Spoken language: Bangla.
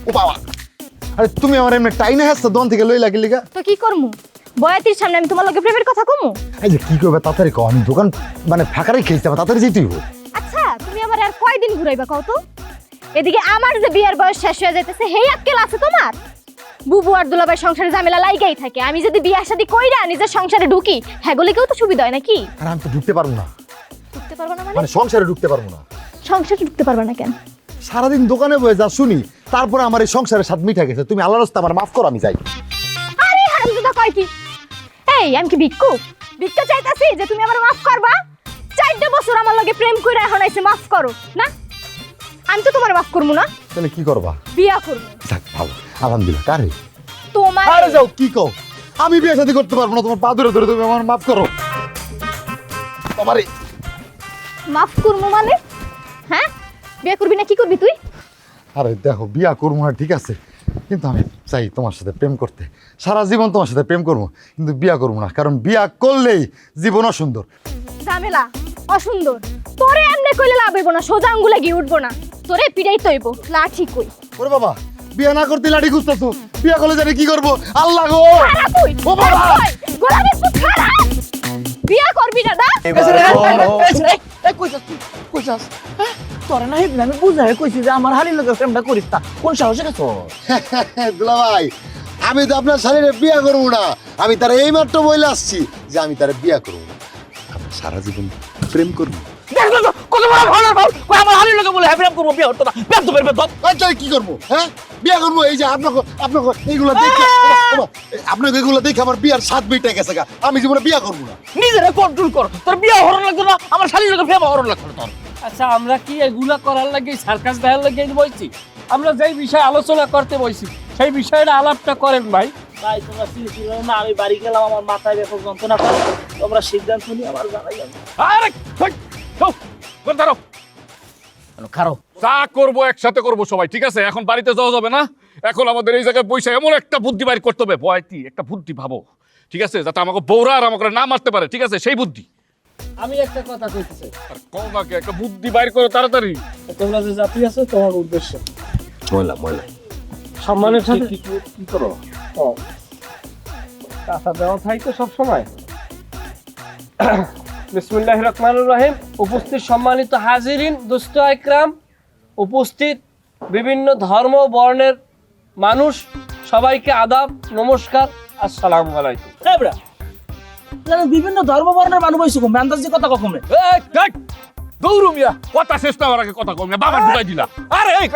ও বাবা, আরে তুমি আমার এমনি টাইনে হাসছো দোন থেকে লই লাগিলি গা। তো কি করমু বয়াতির সামনে আমি তোমার লগে প্রেমের কথা কমু? এই যে কি করবে তাড়াতাড়ি কও, আমি দোকান মানে ফাঁকা রেখে খেয়েছি, তাড়াতাড়ি যেতেই হইব। আচ্ছা তুমি আমার আর কয়দিন ঘুরাইবা কও তো? এদিকে আমার যে বিয়ের বয়স শেষ হয়ে যাইতেছে, হেই আক্কেল আছে তোমার? বুবু আর দুলাভাই সংসারে ঝামেলা লাইগাই থাকে, আমি যদি বিয়ে শাদী কইরা নিজের সংসারে ঢুকি হ্যাগলিকেও তো সুবিধা হয় নাকি? আর আমি তো ঢুকতে পারবো না, ঢুকতে পারবা না মানে সংসারে ঢুকতে পারবো না। সংসারে ঢুকতে পারবা না কেন? সারাদিন দোকানে বসে যা শুনি, তারপরে আমার এই সংসারের স্বাদ মিঠা গেছে। তুমি আল্লাহর রাস্তা আমার মাফ করো, আমি যাই। আরে হারামজাদা কয় কি? এই আমি কি ভিক্ষু? ভিক্ষা চাইতাছি যে তুমি আমার মাফ করবা? 4 বছর আমার লগে প্রেম কইরা এখন আইছে মাফ করো না? আমি তো তোমার মাফ করবো না, তাহলে কি করবা? বিয়া করবো যাক ভালো, আলহামদুলিল্লাহ। কারে? তোমার। আরে যাও, কি কও? আমি বিয়ে শাদী করতে পারবো না, তোমার পা ধরে ধরে তুমি আমার মাফ করো। তোমারে মাফ করবো মানে? হ্যাঁ বিয়া করবি না কি করবি তুই? আরে দেখো, বিয়া করবো না ঠিক আছে, কিন্তু আমি চাই তোমার সাথে প্রেম করতে। সারা জীবন তোমার সাথে প্রেম করবো, কিন্তু বিয়া করবো না, কারণ বিয়া করলেই জীবন অসুন্দর। ঝামেলা অসুন্দর তোরে এমনি কইলে লাভ হইব না, সোজা আঙ্গুলে গিয়ে উঠবো না, তোরে পিড়াই তৈব লাঠি কই। ওরে বাবা, বিয়া না করতে লাঠি খুঁজতেছো, বিয়া করলে জানি কি করবো? আল্লাহ গো! খারাপ কই ও বাবা! গোলামের পুত খারাপ। বিয়া করবি না দা? তোরা না হেদিন আমি বুঝাই কইছি যে আমার হালির লোকের প্রেমটা করিস না, কোন সাহসে গেছ? দুলা ভাই, আমি তো আপনার শালীরে বিয়া করবো না, আমি তার এই মাত্র বলে আসছি যে আমি তার বিয়া করবো না, আমি সারা জীবন প্রেম করবো। দেখলো তো কত বড় ভালো ভালো কই আমার হালির লোকে বলে হ্যাঁ প্রেম করবো, বিয়ে হতো না, প্রেম তো বেরবে তো। আচ্ছা কি করবো? হ্যাঁ বিয়া করবো, এই যে আপনাকে আপনাকে এইগুলো দেখে আপনাকে এগুলো দেখে আমার বিয়ার স্বাদ মিটে গেছে গা, আমি জীবনে বিয়া করবো না। নিজেরা কন্ট্রোল কর, তোর বিয়ে হরণ লাগতো না, আমার শালির লোকের প্রেম হরণ লাগতো না তোর। আচ্ছা আমরা কি এগুলা করার লাগে সার্কাস দেখার লাগে বইছি? আমরা যেই বিষয়ে আলোচনা করতে বইছি সেই বিষয়টা আলাপটা করেন ভাই। ভাই তোমরা চিন্তা না, আমি বাড়ি গেলাম, আমার মাথায় ব্যাপক যন্ত্রণা করে, তোমরা সিদ্ধান্ত নিয়ে আমার জানাই যাবে। আরে কই যাও কোন ধরো খারো চা করবো, একসাথে করবো সবাই, ঠিক আছে? এখন বাড়িতে যাওয়া যাবে না, এখন আমাদের এই জায়গায় পয়সা এমন একটা বুদ্ধি বাইর করতে হবে, বয়তি একটা বুদ্ধি ভাবো, ঠিক আছে? যাতে আমাকে বৌরা আর আমাকে না মারতে পারে, ঠিক আছে? সেই বুদ্ধি। আমি একটা কথা কইতে চাই, আর কও না কি, একটা বুদ্ধি বাইর করো তাড়াতাড়ি। তোমরা যে জাতি আছো তোমার উদ্দেশ্য ময়লা ময়লা সম্মানের সাথে কি করো? ও কথা দেওয়া থাকতো সব সময়। বিসমিল্লাহির রহমানির রহিম। উপস্থিত সম্মানিত হাজিরিন, দোস্ত একরাম, উপস্থিত বিভিন্ন ধর্ম বর্ণের মানুষ, সবাইকে আদাব, নমস্কার, আসসালামু আলাইকুম। এবড়া জানো বিভিন্ন ধর্ম বর্ণের মানুষ হইছে কম আন্দাজি কথা কখন রে? গৌরমিয়া কথা শেষ না হওয়ার আগে কথা কম না, বাবা ঢুকাই দিলা। আরে এই